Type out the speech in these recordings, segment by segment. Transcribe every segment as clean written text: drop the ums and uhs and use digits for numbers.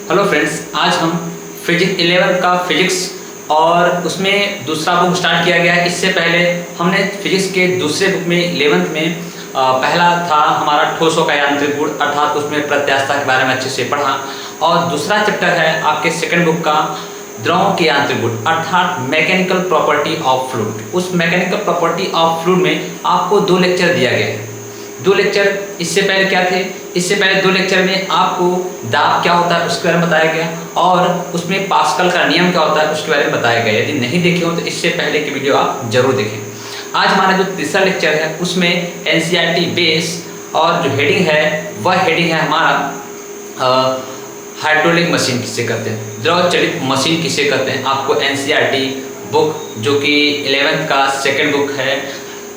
Hello friends, आज हम physics 11 का फिजिक्स और उसमें दूसरा बुक स्टार्ट किया गया है। इससे पहले हमने फिजिक्स के दूसरे बुक में 11th में पहला था हमारा ठोसों का यांत्रिक गुण, अर्थात उसमें प्रत्यास्थता के बारे में अच्छे से पढ़ा। और दूसरा चैप्टर है आपके सेकंड बुक का द्रवों के यांत्रिक गुण, अर्थात मैकेनिकल प्रॉपर्टी ऑफ फ्लूइड। उस मैकेनिकल प्रॉपर्टी ऑफ फ्लूइड में आपको 2 लेक्चर दिया गया है। 2 लेक्चर इससे पहले क्या थे? इससे पहले 2 लेक्चर में आपको दाब क्या होता है उसके बारे में बताया गया और उसमें पास्कल का नियम क्या होता है उसके बारे में बताया गया। यदि नहीं देखे हो तो इससे पहले की वीडियो आप जरूर देखें। आज हमारा जो तीसरा लेक्चर है उसमें एनसीईआरटी बेस और जो हेडिंग है वह हेडिंग है हमारा हाइड्रोलिक मशीन किसे कहते हैं, द्रव चलित मशीन किसे कहते हैं। आपको एनसीईआरटी बुक जो कि 11th का सेकेंड बुक है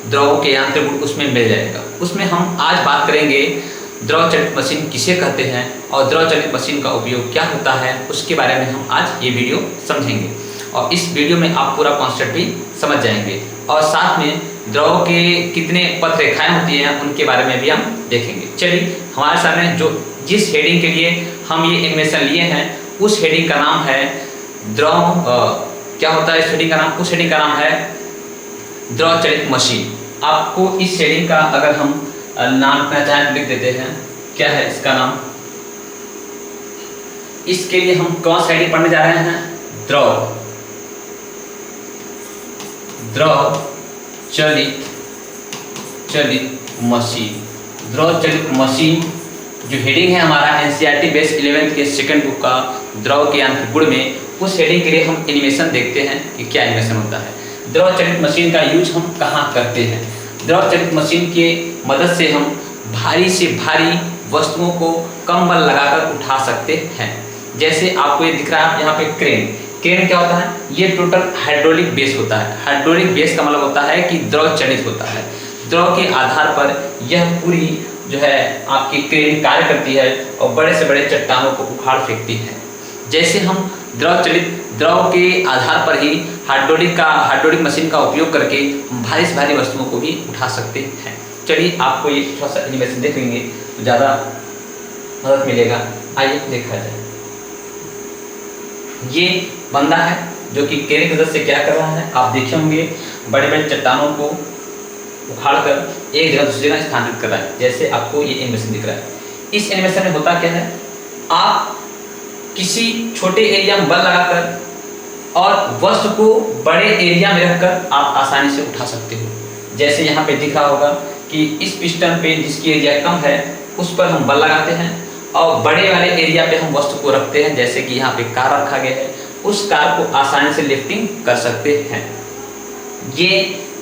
द्रवों के यांत्रिक गुण, उसमें मिल जाएगा। उसमें हम आज बात करेंगे द्रव चलित मशीन किसे कहते हैं और द्रव चलित मशीन का उपयोग क्या होता है, उसके बारे में हम आज ये वीडियो समझेंगे। और इस वीडियो में आप पूरा कॉन्सेप्ट भी समझ जाएंगे और साथ में द्रव के कितने पथ रेखाएं होती हैं उनके बारे में भी हम देखेंगे। चलिए, हमारे सामने जिस हेडिंग के लिए हम ये एनिमेशन लिए हैं उस हेडिंग का नाम है द्रव क्या होता है इस हेडिंग का नाम, उस हेडिंग का नाम है द्रव चलित मशीन। आपको इस हेडिंग का अगर हम नाम रखना चाहें तो लिख देते हैं, क्या है इसका नाम। इसके लिए हम कौन सा हेडिंग पढ़ने जा रहे हैं? द्रव चलित मशीन। द्रव चलित मशीन जो हेडिंग है हमारा एनसीईआरटी बेस 11th के सेकंड बुक का द्रव के यांत्रिक गुण में, उस हेडिंग के लिए हम एनिमेशन देखते हैं कि क्या एनिमेशन होता है। द्रव चलित मशीन का यूज हम कहाँ करते हैं? द्रव चलित मशीन के मदद से हम भारी से भारी वस्तुओं को कम बल लगाकर उठा सकते हैं। जैसे आपको ये दिख रहा है यहाँ पे क्रेन क्या होता है? ये टोटल हाइड्रोलिक बेस होता है। हाइड्रोलिक बेस का मतलब होता है कि द्रव चलित होता है। द्रव के आधार पर यह पूरी जो है आपकी क्रेन कार्य करती है और बड़े से बड़े चट्टानों को उखाड़ फेंकती है। जैसे हम द्रव के आधार पर ही हाइड्रोलिक मशीन का उपयोग करके भारी से भारी वस्तुओं को भी उठा सकते हैं। चलिए, आपको ये थोड़ा सा एनिमेशन देख लेंगे तो ज़्यादा मदद मिलेगा। आइए देखा जाए। ये बंदा है जो कि क्रेन की मदद से क्या कर रहा है, आप देखे होंगे, बड़े बड़े चट्टानों को उखाड़कर एक जगह दूसरी जगह स्थानांतरित कर रहा है। जैसे आपको ये एनिमेशन दिख रहा है। इस एनिमेशन में होता क्या है, आप किसी छोटे एरिया में बल लगाकर और वस्तु को बड़े एरिया में रखकर आप आसानी से उठा सकते हो। जैसे यहाँ पे दिख रहा होगा कि इस पिस्टन पे जिसकी एरिया कम है उस पर हम बल लगाते हैं और बड़े वाले एरिया पे हम वस्तु को रखते हैं। जैसे कि यहाँ पे कार रखा गया है, उस कार को आसानी से लिफ्टिंग कर सकते हैं। ये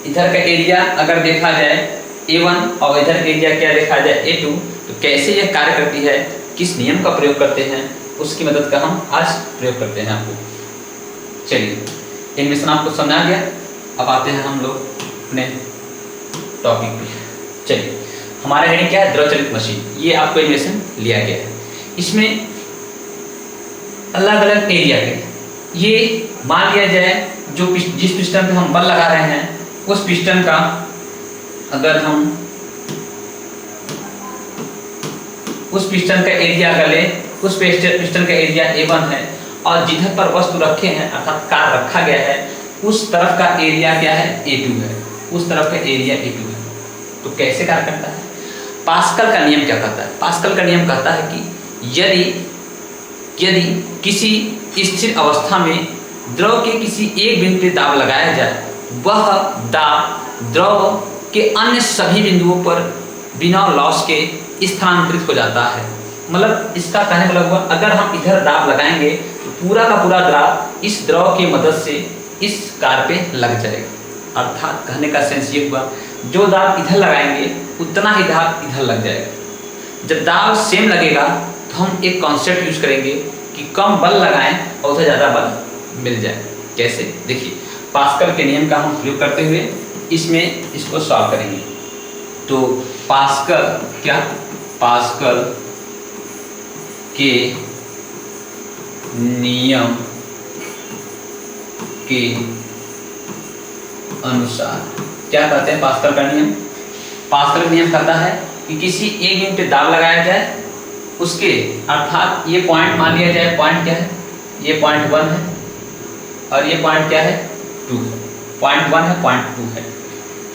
इधर का एरिया अगर देखा जाए A1 और इधर का एरिया क्या देखा जाए A2, तो कैसे यह कार्य करती है, किस नियम का प्रयोग करते हैं, उसकी मदद का हम आज प्रयोग करते हैं आपको। चलिए, एनिमेशन आपको समझ आ गया। अब आते हैं हम लोग अपने टॉपिक पे। चलिए, हमारा हेडिंग क्या है? द्रव चलित मशीन। ये आपको एनिमेशन लिया गया है। इसमें अलग अलग एरिया के, ये मान लिया जाए जिस पिस्टन पे हम बल लगा रहे हैं उस पिस्टन का अगर हम उस पिस्टन का एरिया अगर लें, उस पिस्टन का एरिया A1 है और जिधर पर वस्तु रखे हैं अर्थात कार रखा गया है उस तरफ का एरिया क्या है? A2 है। उस तरफ का एरिया A2 है। तो कैसे कार्य करता है? पास्कल का नियम क्या कहता है? पास्कल का नियम कहता है कि यदि किसी स्थिर अवस्था में द्रव के किसी एक बिंदु पर दाब लगाया जाए, वह दाब द्रव के अन्य सभी बिंदुओं पर बिना लॉस के स्थानांतरित हो जाता है। मतलब इसका कहने का मतलब हुआ, अगर हम इधर दाब लगाएंगे तो पूरा का पूरा दाब इस द्रव की मदद से इस कार पे लग जाएगा। अर्थात कहने का सेंस ये हुआ, जो दाब इधर लगाएंगे उतना ही दाब इधर लग जाएगा। जब दाब सेम लगेगा तो हम एक कॉन्सेप्ट यूज करेंगे कि कम बल लगाएं और उधर ज़्यादा बल मिल जाए। कैसे? देखिए, पास्कल के नियम का हम प्रयोग करते हुए इसमें इसको सॉल्व करेंगे। तो पास्कल के नियम के अनुसार क्या कहते हैं? पास्कल का नियम कहता है कि किसी एक यूनिट पे दाब लगाया जाए उसके अर्थात ये पॉइंट मान लिया जाए, पॉइंट क्या है, ये पॉइंट 1 है और ये पॉइंट क्या है 2 है, पॉइंट 1 है पॉइंट 2 है।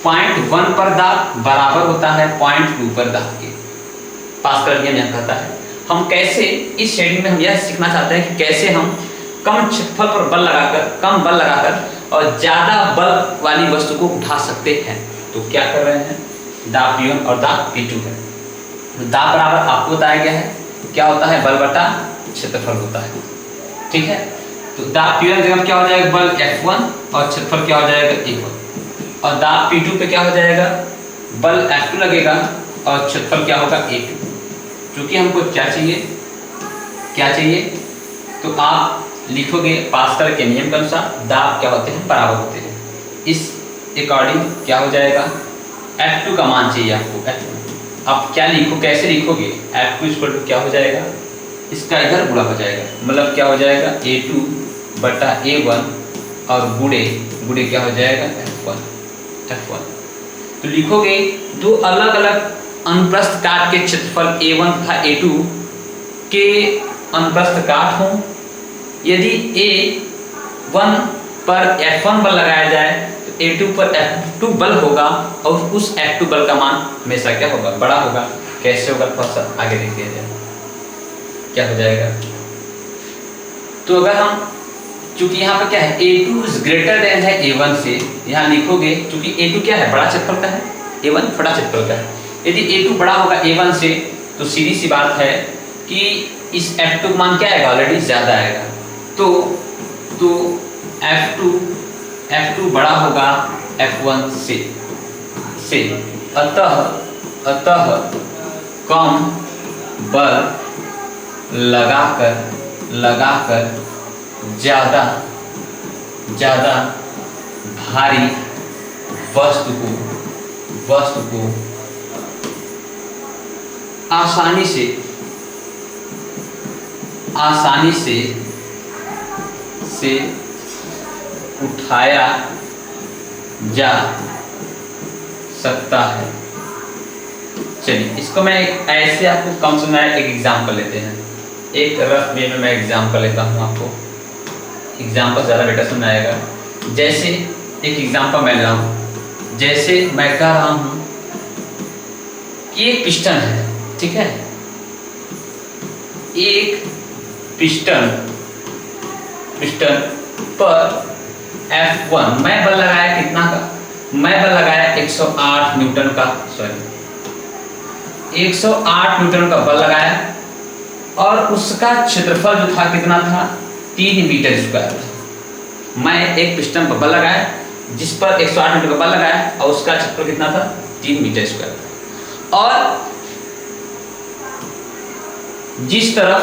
पॉइंट 1 पर दाब बराबर होता है पॉइंट 2 पर दाब के। पास्कल नियम यह कहता है। हम कैसे इस शेडिंग में हम यह सीखना चाहते हैं कि कैसे हम कम क्षेत्रफल पर बल लगाकर, कम बल लगाकर और ज़्यादा बल वाली वस्तु को उठा सकते हैं। तो क्या कर रहे हैं, दाब P1 और दाब P2 है। दाब बराबर आपको बताया गया है क्या होता है, बल बटा क्षेत्रफल होता है, ठीक है। तो दाब P1 जगह क्या हो जाएगा, बल F1 और क्षेत्रफल क्या हो जाएगा A1, और दाब P2 पे क्या हो जाएगा, बल F2 लगेगा और क्षेत्रफल क्या होगा A2। क्योंकि हमको क्या चाहिए, क्या चाहिए, तो आप लिखोगे पास्कल के नियम के अनुसार दाब क्या होते हैं, बराबर होते हैं। इस अकॉर्डिंग क्या हो जाएगा, F2 का मान चाहिए आपको, F2। आप क्या लिखो, कैसे लिखोगे, F2 इक्वल टू क्या हो जाएगा, इसका इधर गुणा हो जाएगा, मतलब क्या हो जाएगा A2 बटा A1 और गुणे क्या हो जाएगा F1। तो लिखोगे दो अलग अलग अनुप्रस्थ काट के क्षेत्रफल A1 तथा A2 के अनुप्रस्थ काट हों, यदि A1 पर F1 बल लगाया जाए तो A2 पर F2 बल होगा और उस F2 बल का मान हमेशा क्या होगा, बड़ा होगा। कैसे होगा, थोड़ा सा आगे देख लिया जाए क्या हो जाएगा। तो अगर हम, चूंकि यहाँ पर क्या है A2 इज ग्रेटर देन है A1 से, यहाँ लिखोगे चूंकि A2 क्या है, बड़ा क्षेत्रफल का है, A1 बड़ा क्षेत्रफल का है। यदि A2 बड़ा होगा A1 से तो सीधी सी बात है कि इस F2 का मान क्या आएगा, ऑलरेडी ज़्यादा आएगा। तो F2 बड़ा होगा F1 से अतः कम बल लगाकर ज़्यादा भारी वस्तु को आसानी से उठाया जा सकता है। चलिए इसको मैं ऐसे आपको कम सुनाया, एक एग्जाम्पल लेते हैं, एक रफ वे में मैं एग्जाम्पल लेता हूँ आपको, एग्जाम्पल ज़्यादा बेटर सुनाएगा। जैसे एक एग्जाम्पल मैं ले रहा हूँ, जैसे मैं कह रहा हूँ कि एक पिस्टन है, ठीक है, एक पिस्टन पर F1 मैं बल लगाया कितना का, मैं बल लगाया 108 न्यूटन का, 108 न्यूटन का बल लगाया और उसका क्षेत्रफल जो था कितना था, 3 मीटर स्क्वायर था। मैं एक पिस्टन पर बल लगाया जिस पर 108 न्यूटन का बल लगाया और उसका क्षेत्रफल कितना था, 3 मीटर स्क्वायर था। और जिस तरफ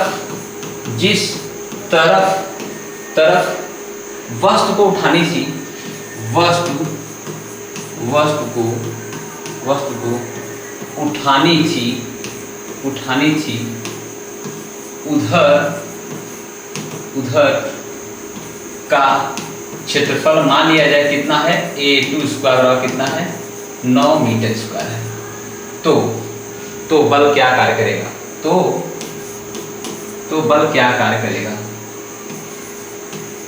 वस्तु को उठानी थी, वस्तु को उठानी थी उधर का क्षेत्रफल मान लिया जाए कितना है, A2 स्क्वायर और कितना है 9 मीटर स्क्वायर है। तो बल क्या कार्य करेगा, तो बल क्या कार्य करेगा,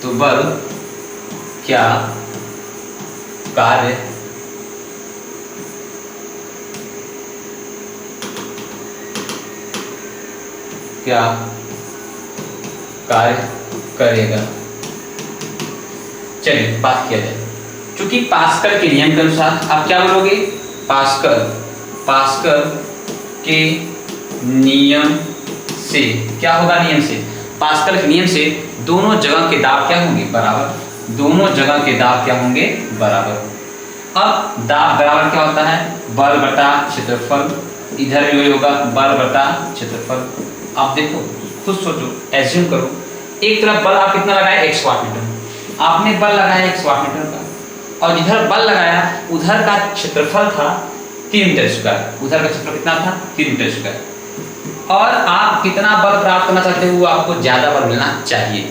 तो बल क्या कार्य करेगा। चलिए बात किया जाए, क्योंकि पास्कल के नियम के अनुसार आप क्या बोलोगे, पास्कल के नियम से क्या होगा, नियम से, पास्कल के नियम से दोनों जगह के दाब क्या होंगे, बराबर, दोनों जगह के दाब क्या होंगे, बराबर। अब दाब बराबर क्या होता है, बल बटा क्षेत्रफल, इधर भी वही होगा, बल बटा क्षेत्रफल। आप देखो, खुद सोचो, एज्यूम करो, एक तरफ बल आप कितना लगाए 108 न्यूटन, आपने बल लगाया 108 न्यूटन का, और जिधर बल लगाया उधर का क्षेत्रफल था 3 मीटर स्क्वायर, उधर का क्षेत्रफल कितना था 3 मीटर स्क्वायर, और आप कितना बल प्राप्त करना चाहते हो, आपको ज़्यादा बल मिलना चाहिए,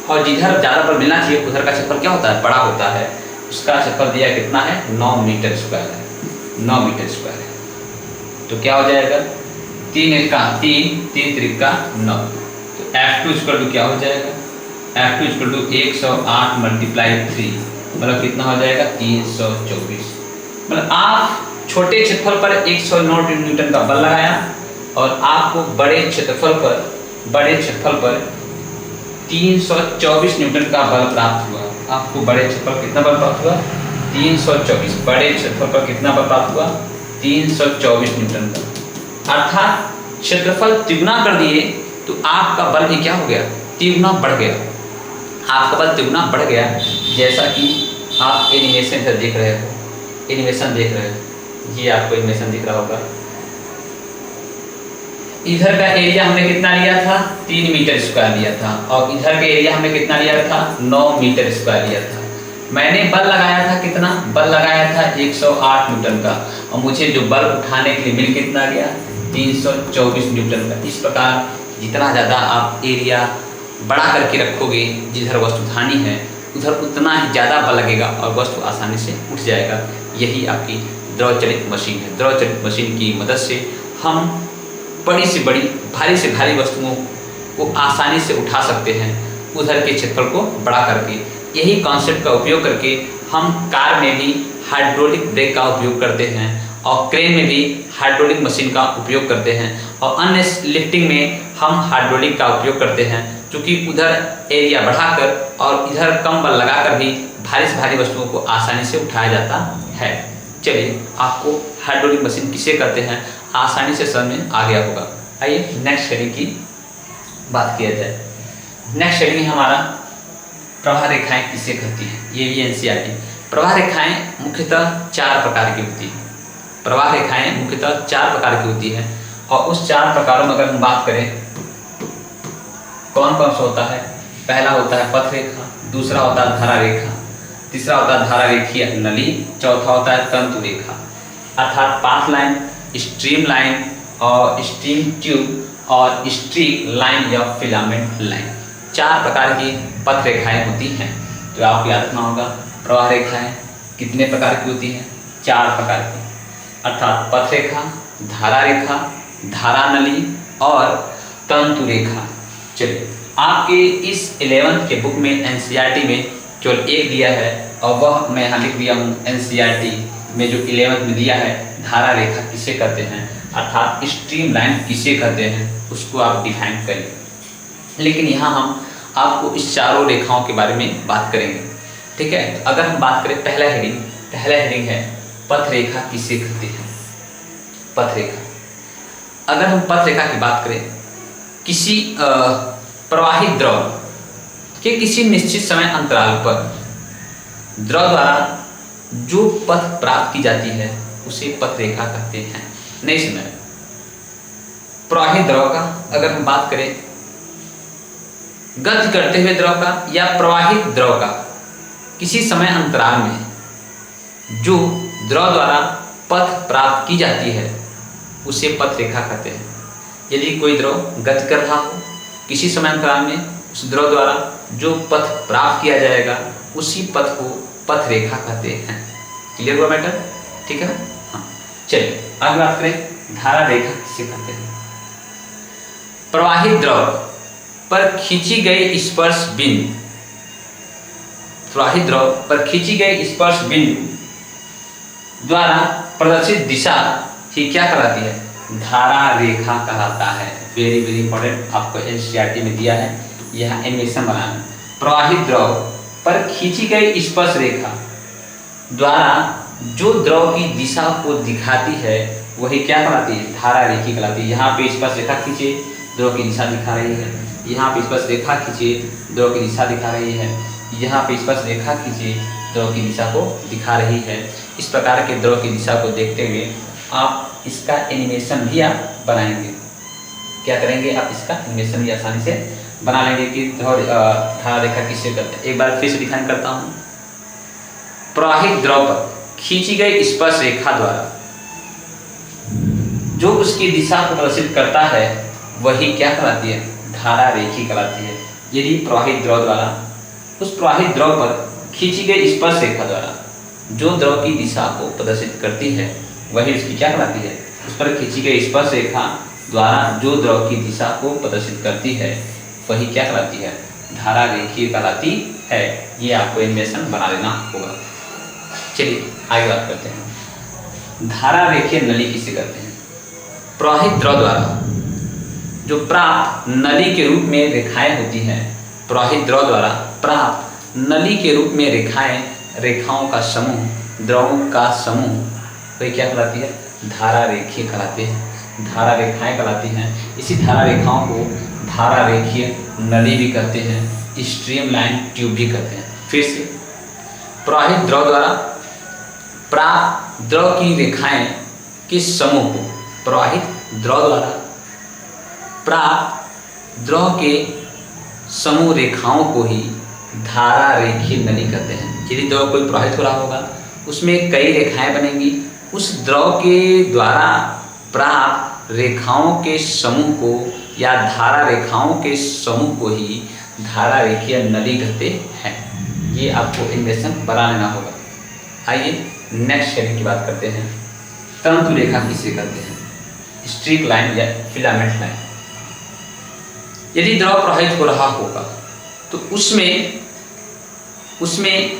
और जिधर ज़्यादा बल मिलना चाहिए उधर का क्षेत्रफल क्या होता है, बड़ा होता है। उसका क्षेत्रफल दिया कितना है, 9 मीटर स्क्वायर है, 9 मीटर स्क्वायर है। तो क्या हो जाएगा, 3 1 3, 3 3 9। तो F2 इक्वल टू क्या हो जाएगा? F2 इक्वल टू 108 मल्टीप्लाई 3, मतलब कितना हो जाएगा? 324। मतलब आप छोटे क्षेत्रफल पर 109 न्यूटन का बल लगाया और आपको बड़े क्षेत्रफल पर 324 न्यूटन का बल प्राप्त हुआ। आपको बड़े क्षेत्रफल कितना बल प्राप्त हुआ? 324। बड़े क्षेत्रफल पर कितना बल प्राप्त हुआ? 324 न्यूटन का। अर्थात क्षेत्रफल तिगुना कर दिए तो आपका बल भी क्या हो गया? तिगुना बढ़ गया। आपका बल तिगुना बढ़ गया, जैसा कि आप एनिमेशन से देख रहे हो। एनिमेशन देख रहे हो, ये आपको एनिमेशन दिख रहा होगा। इधर का एरिया हमने कितना लिया था? 3 मीटर स्क्वायर लिया था, और इधर का एरिया हमने कितना लिया था? 9 मीटर स्क्वायर लिया था। मैंने बल लगाया था कितना? बल लगाया था 108 न्यूटन का, और मुझे जो बल उठाने के लिए मिल कितना गया? 324 न्यूटन का। इस प्रकार जितना ज़्यादा आप एरिया बड़ा करके रखोगे, जिधर वस्तु उठानी है उधर उतना ही ज़्यादा बल लगेगा और वस्तु आसानी से उठ जाएगा। यही आपकी द्रव चलित मशीन है। द्रव चलित मशीन की मदद से हम बड़ी से बड़ी, भारी से भारी वस्तुओं को आसानी से उठा सकते हैं, उधर के क्षेत्रफल को बड़ा करके। यही कॉन्सेप्ट का उपयोग करके हम कार में भी हाइड्रोलिक ब्रेक का उपयोग करते हैं, और क्रेन में भी हाइड्रोलिक मशीन का उपयोग करते हैं, और अन्य लिफ्टिंग में हम हाइड्रोलिक का उपयोग करते हैं, क्योंकि उधर एरिया बढ़ाकर और इधर कम बल लगाकर भी भारी से भारी वस्तुओं को आसानी से उठाया जाता है। चलिए, आपको हाइड्रोलिक मशीन किसे कहते हैं आसानी से समझ में आ गया होगा। आइए नेक्स्ट हेडिंग की बात किया जाए। नेक्स्ट हेडिंग हमारा प्रवाह रेखाएं किसे कहती हैं, ये भी एनसीईआरटी। प्रवाह रेखाएं मुख्यतः 4 प्रकार की होती हैं। प्रवाह रेखाएं मुख्यतः 4 प्रकार की होती हैं, और उस 4 प्रकारों में अगर हम बात करें कौन कौन सा होता है। पहला होता है पथ रेखा, दूसरा होता है धारा रेखा, तीसरा होता है धारा रेखीय नली, चौथा होता है तंतु रेखा। अर्थात पाथ लाइन, स्ट्रीम लाइन और स्ट्रीम ट्यूब और स्ट्रीक लाइन या फिलामेंट लाइन। 4 प्रकार की पथ रेखाएं होती हैं। तो आपको याद रखना होगा प्रवाह रेखाएं कितने प्रकार की होती हैं? 4 प्रकार की। अर्थात पथ रेखा, धारा रेखा, धारा नली और तंतु रेखा। चलिए, आपके इस 11th के बुक में एनसीईआरटी में केवल एक दिया है, और वह मैं यहाँ लिख दिया हूँ। एनसीईआरटी में जो 11th में दिया है, धारा रेखा किसे कहते हैं अर्थात स्ट्रीम लाइन किसे कहते हैं, उसको आप डिफाइन करिए। लेकिन यहाँ हम आपको इस चारों रेखाओं के बारे में बात करेंगे, ठीक है। अगर हम बात करें पहला हेडिंग है पथ रेखा किसे कहते हैं। पथ रेखा, अगर हम पथ रेखा की बात करें, किसी प्रवाहित द्रव के किसी निश्चित समय अंतराल पर द्रव द्वारा जो पथ प्राप्त की जाती है उसे पथ रेखा कहते हैं। नहीं समय प्रवाहित द्रव का अगर हम बात करें, गति करते हुए द्रव का या प्रवाहित द्रव का किसी समय अंतराल में जो द्रव द्वारा पथ प्राप्त की जाती है उसे पथ रेखा कहते हैं। यदि कोई द्रव गति कर रहा हो किसी समय अंतराल में, उस द्रव द्वारा जो पथ प्राप्त किया जाएगा उसी पथ को पथ रेखा कहते हैं। क्लियर हुआ मैटर? ठीक है ना? हाँ, चलिए आगे बात करें धारा रेखा किसे कहते हैं। प्रवाहित द्रव पर खींची गई स्पर्श बिंदु, प्रवाहित द्रव पर खींची गई स्पर्श बिंदु द्वारा प्रदर्शित दिशा ही क्या कहलाती है? धारा रेखा कहलाता है। वेरी वेरी इंपॉर्टेंट, आपको एनसीईआरटी में दिया है, यह एनिमेशन बनाना। प्रवाहित द्रव पर खींची गई स्पर्श रेखा द्वारा जो द्रव की दिशा को दिखाती है वही क्या कहलाती है? धारा रेखी कहलाती है। यहाँ पे स्पर्श रेखा खींचे, द्रव की दिशा दिखा रही है। यहाँ पे स्पर्श रेखा खींचे, द्रव की दिशा दिखा रही है। यहाँ पे स्पर्श रेखा खींचे, द्रव की दिशा को दिखा रही है। इस प्रकार के द्रव की दिशा को देखते हुए आप इसका एनिमेशन भी आप बनाएंगे। क्या करेंगे? आप इसका एनिमेशन भी आसानी से बना लेंगे कि धारा रेखा किससे करते हैं। एक बार फिर से डिफाइन करता हूँ। प्रवाहित द्रव पर खींची गई स्पर्श रेखा द्वारा जो उसकी दिशा को प्रदर्शित करता है वही क्या कहलाती है? धारा रेखी कहलाती है। यदि प्रवाहित द्रव द्वारा उस प्रवाहित द्रव पर खींची गई स्पर्श रेखा द्वारा जो द्रव की दिशा को प्रदर्शित करती है वही उसकी क्या कहलाती है? उस पर खींची गई स्पर्श रेखा द्वारा जो द्रव की दिशा को प्रदर्शित करती है वही क्या कहलाती है, धारा रेखीय कहलाती है। ये आपको एनिमेशन बना लेना होगा। चलिए आगे बात करते हैं। धारा रेखीय नली किसे कहते हैं? प्रवाहित द्रव द्वारा जो प्राप्त नली के रूप में रेखाएं होती हैं, प्रवाहित द्रव द्वारा प्राप्त नली के रूप में रेखाओं का समूह, द्रवों का समूह, वही क्या कहलाती है, धारा रेखीय कहलाते हैं, धारा रेखाएं कहलाती हैं। इसी धारा रेखाओं को धारा रेखीय नली भी कहते हैं, स्ट्रीम लाइन ट्यूब भी कहते हैं। फिर से, प्रवाहित द्रव द्वारा प्राप्त द्रव की रेखाएं के समूह को, प्रवाहित द्रव द्वारा प्राप्त द्रव के समूह रेखाओं को ही धारा रेखीय नली कहते हैं। यदि द्रव कोई प्रवाहित हो रहा होगा, उसमें कई रेखाएं बनेंगी, उस द्रव के द्वारा प्राप्त रेखाओं के समूह को या धारा रेखाओं के समूह को ही धारा रेखीय नली कहते हैं। ये आपको एनिमेशन बना लेना होगा। आइए नेक्स्ट शेडिंग की बात करते हैं। तंतु रेखा किसे कहते हैं? स्ट्रीक लाइन या फिलामेंट लाइन। यदि द्रव प्रवाहित हो रहा होगा तो उसमें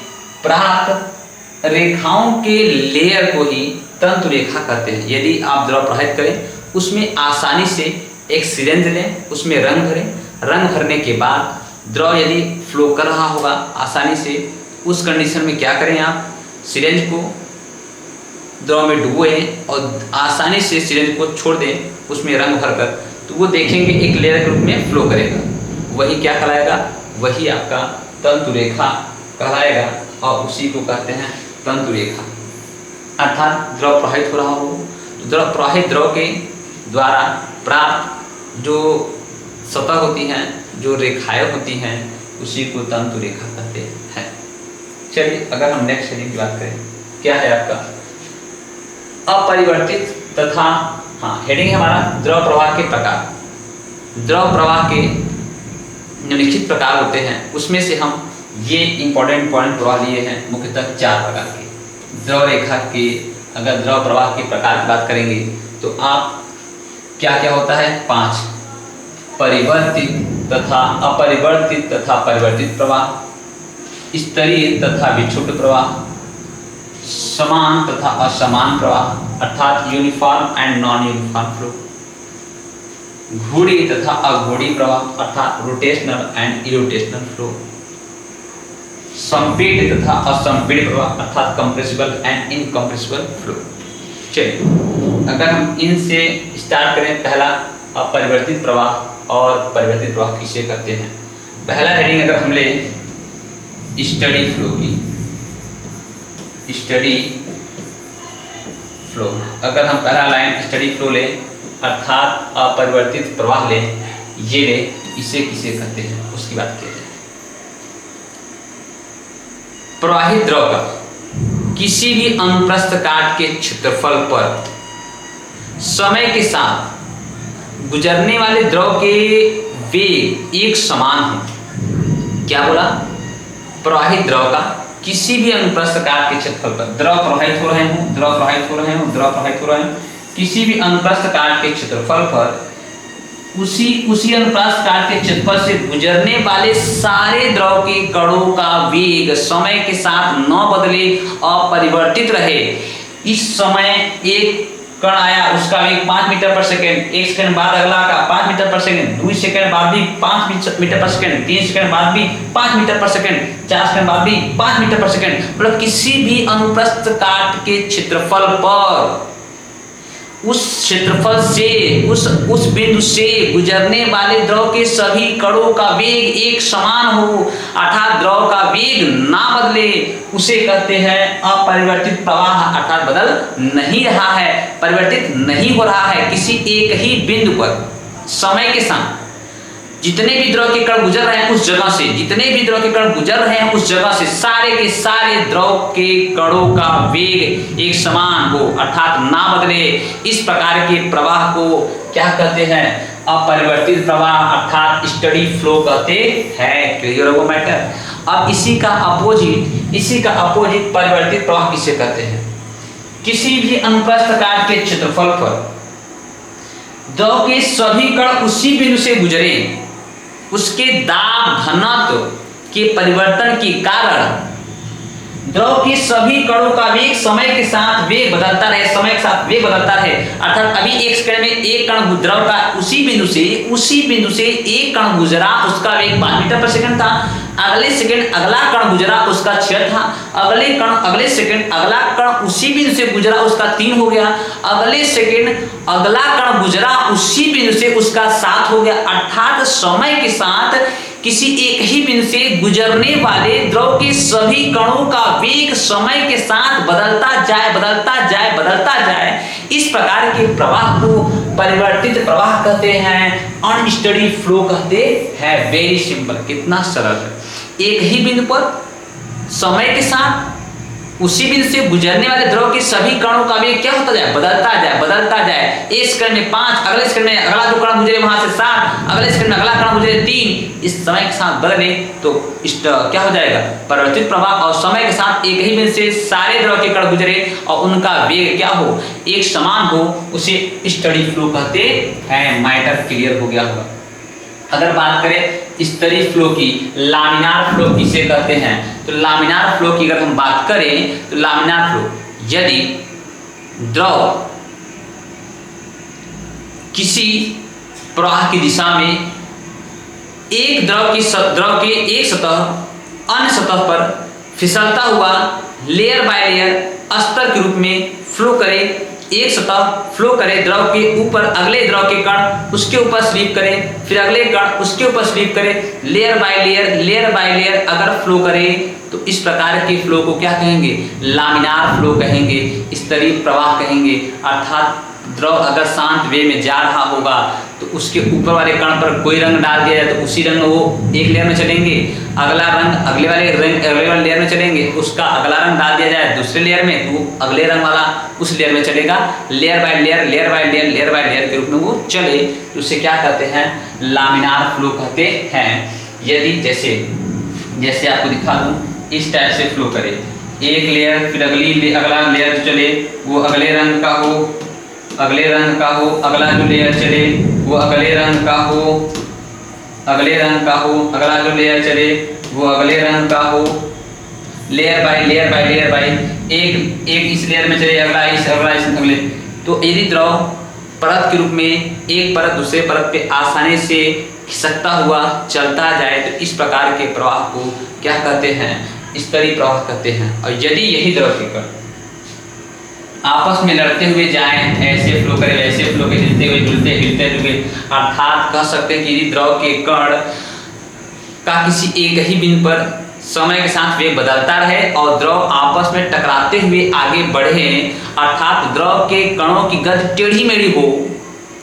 प्राप्त रेखाओं के लेयर को ही तंतु रेखा कहते हैं। यदि आप द्रव प्रवाहित करें, उसमें आसानी से एक सिरेंज लें, उसमें रंग भरें, रंग भरने के बाद द्रव यदि फ्लो कर रहा होगा आसानी से, उस कंडीशन में क्या करें, आप सिरेंज को द्रव में डुबोएं और आसानी से सिरेंज को छोड़ दें उसमें रंग भरकर, तो वो देखेंगे एक लेयर के रूप में फ्लो करेगा। वही क्या कहलाएगा, वही आपका तंतु रेखा कहलाएगा और उसी को कहते हैं तंतु रेखा। अर्थात द्रव प्रवाहित हो रहा हो तो द्रव प्रवाहित द्रव के द्वारा प्राप्त जो सतह होती हैं, जो रेखाएं होती हैं, उसी को तंतु रेखा कहते हैं। चलिए अगर हम नेक्स्ट हेडिंग की बात करें, क्या है आपका अपरिवर्तित तथा, हेडिंग है हमारा द्रव प्रवाह के प्रकार। द्रव प्रवाह के निम्नलिखित प्रकार होते हैं, उसमें से हम ये इंपॉर्टेंट पॉइंट प्रवाह लिए हैं, मुख्यतः 4 प्रकार के। द्रव रेखा के अगर द्रव प्रवाह के प्रकार की बात करेंगे तो आप क्या क्या होता है, 5 परिवर्तित तथा अपरिवर्तित तथा परिवर्तित प्रवाह, स्तरीय तथा विक्षुब्ध प्रवाह, समान तथा असमान प्रवाह अर्थात uniform and non uniform flow, घूर्णी तथा अघूर्णी प्रवाह अर्थात रोटेशनल एंड इरोटेशनल फ्लो, संपीड़ित तथा असंपीड़ित प्रवाह अर्थात कंप्रेसिबल एंड इनकंप्रेसिबल फ्लो। चलिए अगर हम इनसे स्टार्ट करें, पहला अपरिवर्तित प्रवाह और परिवर्तित प्रवाह किसे कहते हैं। पहला हेडिंग अगर हम ले स्टडी फ्लो की, स्टडी फ्लो, अगर हम पहला लाइन स्टडी फ्लो ले अर्थात अपरिवर्तित प्रवाह ले, ये ले, इसे किसे कहते हैं उसकी बात करते हैं। प्रवाहित द्रव का किसी भी अनुप्रस्थ काट के क्षेत्रफल पर समय के साथ गुजरने वाले द्रव के वेग एक समान हो। क्या बोला, प्रवाहित द्रव का किसी भी अनुप्रस्थ काट के क्षेत्रफल पर द्रव प्रवाहित हो रहे हों, द्रव प्रवाहित हो रहे हों, द्रव प्रवाहित हो रहे हों, किसी भी अनुप्रस्थ काट के क्षेत्रफल पर उसी अनुप्रस्थ काट के क्षेत्रफल से गुजरने वाले सारे द्रव के कणों का वेग समय के साथ न बदले, अपरिवर्तित रहे। इस समय एक कण आया, उसका वेग 5 मीटर पर सेकेंड, 1 सेकंड बाद अगला का 5 मीटर पर सेकेंड, 2 सेकंड बाद भी 5 मीटर पर सेकेंड, 3 सेकंड बाद भी 5 मीटर पर सेकेंड, 4 सेकंड बाद भी 5 मीटर पर सेकेंड, मतलब किसी भी अनुप्रस्थ काट के क्षेत्रफल पर उस क्षेत्रफल से उस बिंदु से गुजरने वाले द्रव के सभी कणों का वेग एक समान हो, अर्थात द्रव का वेग ना बदले, उसे कहते हैं अपरिवर्तित प्रवाह। अर्थात बदल नहीं रहा है, परिवर्तित नहीं हो रहा है, किसी एक ही बिंदु पर समय के साथ जितने भी द्रव के कण गुजर रहे हैं उस जगह से, जितने भी द्रव के कण गुजर रहे हैं उस जगह से सारे के सारे द्रव के कणों का वेग एक समान हो, अर्थात ना बदले। इस प्रकार के प्रवाह को क्या कहते हैं, अपरिवर्तित प्रवाह अर्थात स्टडी फ्लो कहते हैं। क्लियर हो मैटर। अब इसी का अपोजिट परिवर्तित प्रवाह किसे कहते हैं। किसी भी अनुप्रस्थ काट के क्षेत्रफल पर द्रव के सभी कण उसी बिंदु से गुजरे, उसके दाब घनत्व के परिवर्तन के कारण द्रव के सभी कणों का वेग समय के साथ वेग बदलता रहे, समय के साथ वेग बदलता रहे। अर्थात अभी एक सेकंड में एक कण द्रव का उसी बिंदु से एक कण गुजरा, उसका वेग 5 मीटर पर सेकंड था। अगले सेकंड अगला कण गुजरा, उसका 6 था। अगले सेकंड अगला कण उसी बिंदु से गुजरा, उसका 3 हो गया। अगले सेकंड अगला कण गुजरा उसी बिंदु से, उसका 7 हो गया। अर्थात समय के साथ किसी एक ही बिंदु से गुजरने वाले द्रव के सभी कणों का वेग समय के साथ बदलता जाए। इस प्रकार के प्रवाह को परिवर्तित प्रवाह कहते हैं, अनस्टडी फ्लो कहते हैं। वेरी सिंपल, कितना सरल है। एक ही बिंदु पर समय के साथ उसी बिंदु से गुजरने वाले द्रव के सभी कणों का वेग क्या होता जाए, बदलता जाए। एक सेकंड में 5, अगले सेकंड में अगला जो कण गुजरे वहां से 7, अगले सेकंड में अगला कण गुजरे 3। इस समय के साथ बदले तो क्या हो जाएगा, परिवर्तित प्रवाह। और समय के साथ एक ही बिंदु से सारे द्रव के कण गुजरे और उनका वेग क्या हो, एक समान हो, उसे स्टडी फ्लो कहते हैं। मैटर क्लियर हो गया होगा। अगर बात करें स्तरीय फ्लो की, लामिनार फ्लो किसे कहते हैं, तो लामिनार फ्लो की अगर हम बात करें तो लामिनार फ्लो, यदि द्रव किसी प्रवाह की दिशा में एक द्रव के एक सतह अन्य सतह पर फिसलता हुआ लेयर बाय लेयर स्तर के रूप में फ्लो करे, एक सतह फ्लो करे, द्रव के ऊपर अगले द्रव के कण उसके ऊपर स्लीप करे, फिर अगले कण उसके ऊपर स्लीप करे, लेयर बाय लेयर अगर फ्लो करे तो इस प्रकार के फ्लो को क्या कहेंगे, लामिनार फ्लो कहेंगे, स्तरीय प्रवाह कहेंगे। अर्थात द्रव अगर शांत वे में जा रहा होगा तो उसके ऊपर वाले कण पर कोई रंग डाल दिया जाए तो उसी रंग में वो एक लेयर में चलेंगे, अगला रंग अगले वाले लेयर में चलेंगे, उसका अगला रंग डाल दिया जाए दूसरे लेयर में तो वो अगले रंग वाला उस लेयर में चलेगा। लेयर बाय लेयर के रूप में वो चले तो उसे क्या कहते हैं, लामिनार फ्लो कहते हैं। यदि जैसे आपको दिखा दूं, इस टाइप से फ्लो करे, एक लेयर फिर अगला लेयर चले, वो अगले रंग का हो, अगला जो लेयर चले वो अगले रंग का हो, अगला जो लेयर चले वो अगले रंग का हो, लेयर बाय एक इस लेयर में चले, अगला इस अगले। तो यदि द्रव परत के रूप में एक परत दूसरे परत पे आसानी से खिसकता हुआ चलता जाए तो इस प्रकार के प्रवाह को क्या कहते हैं, स्तरीय प्रवाह कहते हैं। और यदि यही द्रव के कण आपस में लड़ते हुए जाएं, ऐसे फ्लो करे वैसे फ्लो के, हिलते हुए, अर्थात कह सकते हैं कि यदि द्रव के कण का किसी एक ही बिंदु पर समय के साथ वेग बदलता रहे और द्रव आपस में टकराते हुए आगे बढ़े, अर्थात द्रव के कणों की गति टेढ़ी मेढ़ी हो,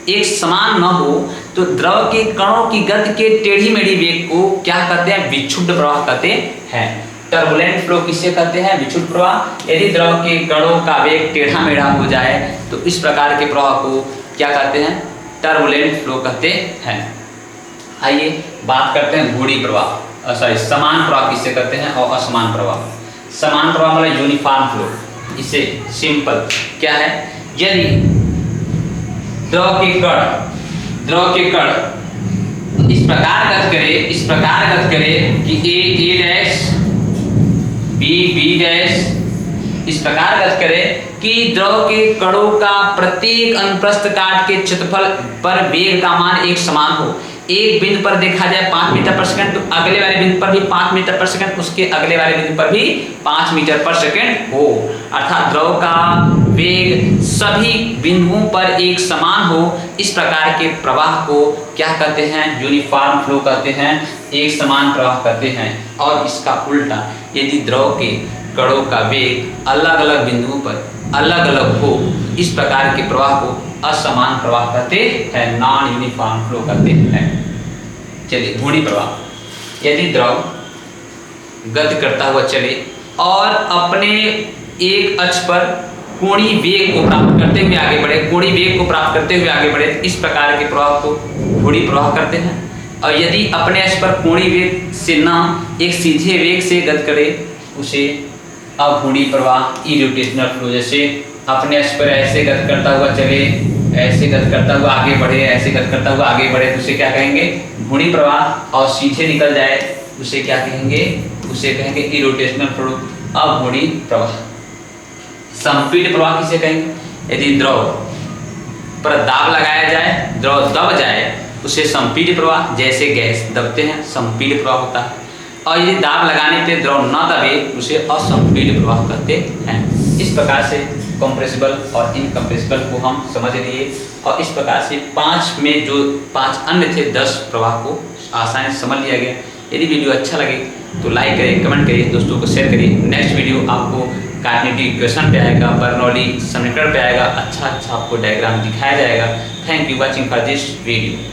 एक समान न हो, तो द्रव के कणों की गति के टेढ़ी मेढ़ी वेग को क्या कहते हैं, विक्षुब्ध प्रवाह कहते हैं। टर्बुलेंट फ्लो किसे कहते हैं, विक्षुब्ध प्रवाह। यदि द्रव के कणों का वेग टेढ़ा मेढ़ा हो जाए तो इस प्रकार के प्रवाह को क्या कहते हैं, टर्बुलेंट फ्लो कहते हैं। आइए बात करते हैं घूर्णी प्रवाह, समान प्रवाह किसे कहते हैं और असमान प्रवाह। समान प्रवाह मतलब यूनिफॉर्म फ्लो, इसे सिंपल क्या है, यदि द्रव के कण इस प्रकार गत करे कि ए डैश बी डैश, इस प्रकार गत करे कि द्रव के कणों का प्रत्येक अनुप्रस्थ काट के क्षेत्रफल पर वेग का मान एक समान हो। एक बिंदु पर देखा जाए 5 मीटर पर सेकंड तो अगले वाले बिंदु पर भी 5 मीटर पर सेकंड, उसके अगले वाले बिंदु पर भी 5 मीटर पर सेकंड हो। अर्थात द्रव का वेग सभी बिंदुओं पर एक समान हो। इस प्रकार के प्रवाह को क्या कहते हैं, यूनिफॉर्म फ्लो कहते हैं, एक समान प्रवाह कहते हैं। और इसका उल्टा यदि द्रव के कणों का वेग अलग अलग बिंदुओं पर अलग अलग हो, इस प्रकार के प्रवाह को असमान प्रवाह कहते हैं, नॉन यूनिफॉर्म फ्लो कहते हैं। चलिए घूर्णी प्रवाह, यदि द्रव गति करता हुआ चले और अपने एक अक्ष पर कोणीय वेग को प्राप्त करते हुए आगे बढ़े, इस प्रकार के प्रवाह को घूर्णी प्रवाह करते हैं। और यदि अपने अक्ष पर कोणीय वेग से न एक सीधे वेग से गति करे, उसे अघूर्णी प्रवाह, इरोटेशनल फ्लो। जैसे अपने अक्ष पर ऐसे गति करता हुआ चले, ऐसे गति करता हुआ आगे बढ़े, ऐसे गति करता हुआ आगे बढ़े तो उसे क्या कहेंगे, घूर्णी प्रवाह। और सीधे निकल जाए उसे क्या कहेंगे, उसे कहेंगे इरोटेशनल फ्लो, अघूर्णी प्रवाह। संपीड प्रवाह किसे कहेंगे, यदि द्रव पर दाब लगाया जाए, द्रव दब जाए उसे संपीड प्रवाह, जैसे गैस दबते हैं संपीड प्रवाह होता है। और यदि दाब लगाने पे द्रव न दबे उसे असंपीड प्रवाह कहते हैं। इस प्रकार से कंप्रेसिबल और इनकम्प्रेसिबल को हम समझ लिए, और इस प्रकार से 5 में जो 5 अन्य थे 10 प्रवाह को आसानी से समझ लिया गया। यदि वीडियो अच्छा लगे तो लाइक करिए, कमेंट करिए, दोस्तों को शेयर करिए। नेक्स्ट वीडियो आपको कार्टेशियन इक्वेशन पे आएगा, बर्नौली समीकरण पे आएगा, अच्छा आपको डायग्राम दिखाया जाएगा। Thank you watching for this video.